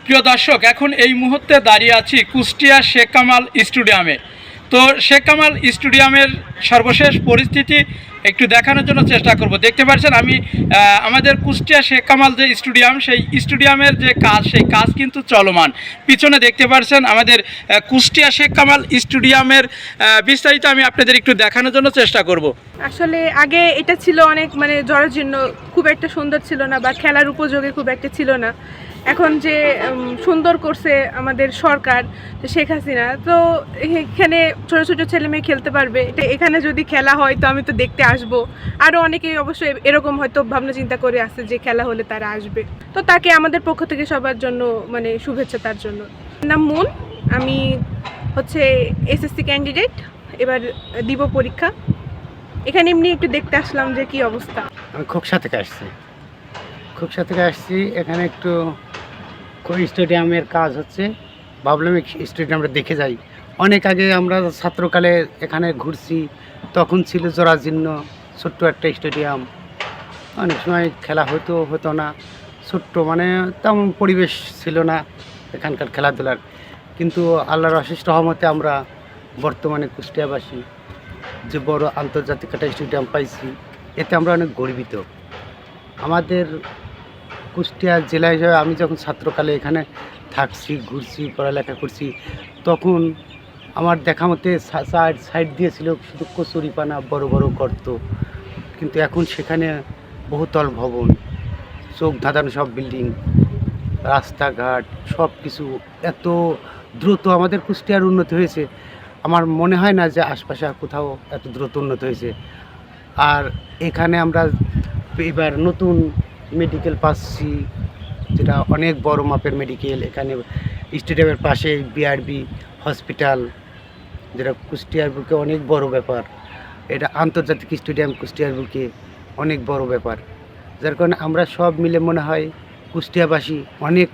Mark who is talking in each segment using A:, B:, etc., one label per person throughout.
A: প্রিয় দর্শক, এখন এই মুহূর্তে দাঁড়িয়ে আছি কুষ্টিয়া শেখ কামাল স্টেডিয়ামে। তো শেখ কামাল স্টেডিয়ামের সর্বশেষ পরিস্থিতি একটু দেখানোর জন্য চেষ্টা করব। দেখতে পাচ্ছেন আমি আমাদের কুষ্টিয়া শেখ কামাল যে স্টেডিয়াম, সেই স্টেডিয়ামের যে কাজ, সেই কাজ কিন্তু চলমান। পিছনে দেখতে পাচ্ছেন আমাদের কুষ্টিয়া শেখ কামাল স্টেডিয়ামের বিস্তারিত আমি আপনাদের একটু দেখানোর জন্য চেষ্টা করব।
B: আসলে আগে এটা ছিল অনেক জরাজীর্ণ, খুব একটা সুন্দর ছিল না বা খেলার উপযোগী খুব একটা ছিল না। এখন যে সুন্দর করছে আমাদের সরকার শেখ হাসিনা, তো এখানে ছোট ছোট ছেলে মেয়ে খেলতে পারবে। এখানে যদি খেলা হয় তো আমি তো দেখতে আসব। আরও অনেকেই অবশ্যই এরকম হয়তো ভাবনা চিন্তা করে আসছে যে খেলা হলে তারা আসবে। তো তাকে আমাদের পক্ষ থেকে সবার জন্য শুভেচ্ছা তার জন্য। নাম মুন, আমি হচ্ছে এসএসসি ক্যান্ডিডেট, এবার দিব পরীক্ষা। এখানে এমনি একটু দেখতে আসলাম যে কি অবস্থা।
C: আমি খোকসা থেকে আসছি। এখানে একটু স্টেডিয়ামের কাজ হচ্ছে, ভাবলাম স্টেডিয়ামটা দেখে যাই। অনেক আগে আমরা ছাত্রকালে এখানে ঘুরছি, তখন ছিল জরাজীর্ণ ছোট্ট একটা স্টেডিয়াম। অনেক সময় খেলা হতো না, ছোট্ট তেমন পরিবেশ ছিল না এখানকার খেলাধুলার। কিন্তু আল্লাহর অশেষ রহমতে আমরা বর্তমানে কুষ্টিয়াবাসী যে বড় আন্তর্জাতিক একটা স্টেডিয়াম পাইছি, এতে আমরা অনেক গর্বিত। আমাদের কুষ্টিয়া জেলা হিসাবে আমি যখন ছাত্রকালে এখানে থাকছি, ঘুরছি, পড়ালেখা করছি, তখন আমার দেখা মতে সাইড দিয়েছিল শুধু কচুরিপানা, বড় বড় গর্ত। কিন্তু এখন সেখানে বহুতল ভবন, চোখ ধাঁধানো সব বিল্ডিং, রাস্তাঘাট, সব কিছু এত দ্রুত আমাদের কুষ্টিয়ার উন্নতি হয়েছে। আমার মনে হয় না যে আশপাশে কোথাও এত দ্রুত উন্নত হয়েছে। আর এখানে আমরা এবার নতুন মেডিকেল পাচ্ছি, যেটা অনেক বড় মাপের মেডিকেল। এখানে স্টেডিয়ামের পাশে বিআরবি হসপিটাল, যেটা কুষ্টিয়ার বুকে অনেক বড় ব্যাপার। এটা আন্তর্জাতিক স্টেডিয়াম কুষ্টিয়ার বুকে অনেক বড় ব্যাপার, যার কারণে আমরা সব মিলে মনে হয় কুষ্টিয়াবাসী অনেক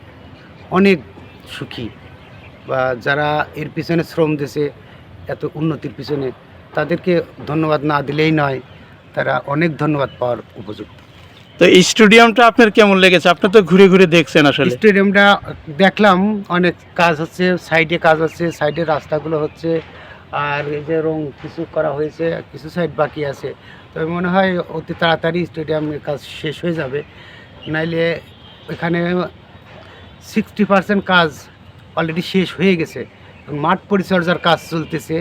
C: অনেক সুখী। বা যারা এর পিছনে শ্রম দিয়েছে, এত উন্নতির পিছনে, তাদেরকে ধন্যবাদ না দিলেই নয়, তারা অনেক ধন্যবাদ পাওয়ার উপযুক্ত।
A: তো এই স্টেডিয়ামটা আপনার কেমন লেগেছে? আপনি তো ঘুরে ঘুরে দেখছেন। আসলে
C: স্টেডিয়ামটা দেখলাম, অনেক কাজ হচ্ছে, সাইডে কাজ হচ্ছে, সাইডে রাস্তাগুলো হচ্ছে, আর এই যে রং কিছু করা হয়েছে, কিছু সাইড বাকি আছে। তবে মনে হয় অতি তাড়াতাড়ি স্টেডিয়ামের কাজ শেষ হয়ে যাবে। নাইলে এখানে 60% কাজ অলরেডি শেষ হয়ে গেছে, মাঠ পরিচর্যার কাজ চলতেছে,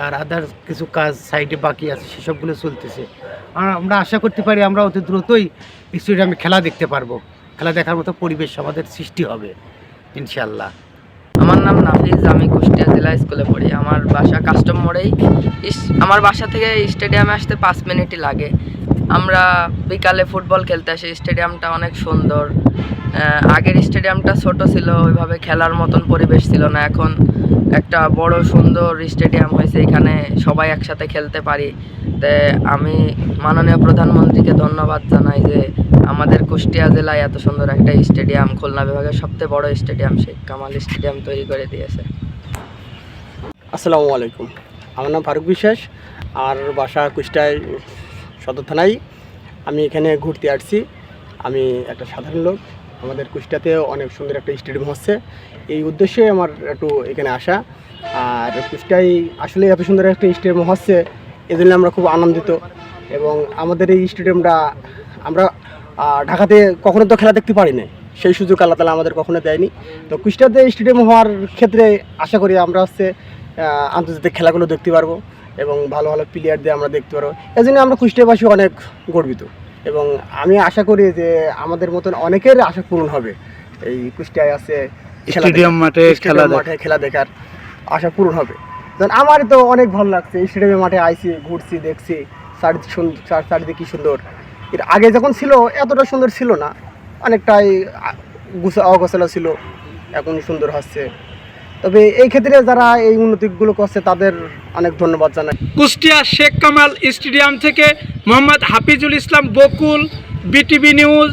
C: আর আদার্স কিছু কাজ সাইডে বাকি আছে, সেসবগুলো চলতেছে। আমরা আশা করতে পারি আমরা অতি দ্রুতই স্টেডিয়ামে খেলা দেখতে পারবো, খেলা দেখার মতো পরিবেশ আমাদের সৃষ্টি হবে ইনশাল্লাহ।
D: আমার নাম নাফিজ, আমি কুষ্টিয়া জেলা স্কুলে পড়ি। আমার বাসা কাস্টম মোড়েই। আমার বাসা থেকে স্টেডিয়ামে আসতে 5 মিনিটই লাগে। আমরা বিকালে ফুটবল খেলতে আসি। স্টেডিয়ামটা অনেক সুন্দর। আগের স্টেডিয়ামটা ছোট ছিল, ওইভাবে খেলার মতন পরিবেশ ছিল না। এখন একটা বড় সুন্দর স্টেডিয়াম হয়েছে, এখানে সবাই একসাথে খেলতে পারি। তাই আমি মাননীয় প্রধানমন্ত্রীকে ধন্যবাদ জানাই যে আমাদের কুষ্টিয়া জেলায় এত সুন্দর একটা স্টেডিয়াম, খুলনা বিভাগের সবচেয়ে বড় স্টেডিয়াম শেখ কামাল স্টেডিয়াম তৈরি করে দিয়েছে।
E: আসসালামু আলাইকুম, আমার নাম ফারুক বিশ্বাস, আর বাসা কুষ্টিয়ায় সদর থানায়। আমি এখানে ঘুরতে আসছি। আমি একটা সাধারণ লোক। আমাদের কুষ্টিয়াতে অনেক সুন্দর একটা স্টেডিয়াম হচ্ছে, এই উদ্দেশ্যে আমার একটু এখানে আসা। আর কুষ্টিয়ায় আসলে এত সুন্দর একটা স্টেডিয়াম হচ্ছে, এই জন্য আমরা খুব আনন্দিত। এবং আমাদের এই স্টেডিয়ামটা আমরা ঢাকাতে কখনো তো খেলা দেখতে পারি না, সেই সুযোগ আল্লাহ তাআলা আমাদের কখনো দেয়নি। তো কুষ্টিয়াতে স্টেডিয়াম হওয়ার ক্ষেত্রে আশা করি আমরা আন্তর্জাতিক খেলাগুলো দেখতে পারবো এবং ভালো ভালো প্লেয়ার দিয়ে আমরা দেখতে পারবো। এই জন্য আমরা কুষ্টিয়াবাসী অনেক গর্বিত, এবং আমি আশা করি যে আমাদের মতন অনেকের আশা পূরণ হবে। এই কুষ্টিয়ায় আছে
A: স্টেডিয়াম মাঠে
E: খেলা দেখার আশা পূরণ হবে। আমার তো অনেক ভালো লাগছে, স্টেডিয়ামের মাঠে আইছি, ঘুরছি, দেখছি চারিদিকে কি সুন্দর। এর আগে যখন ছিল এতটা সুন্দর ছিল না, অনেকটাই অগোছালো ছিল, এখন সুন্দর হচ্ছে। তবে এই ক্ষেত্রে যারা এই উন্নতিগুলো করছে তাদের অনেক ধন্যবাদ জানাই।
A: কুষ্টিয়া শেখ কামাল স্টেডিয়াম থেকে মোহাম্মদ হাফিজুল ইসলাম বকুল, বিটিভি নিউজ,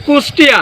A: কুষ্টিয়া।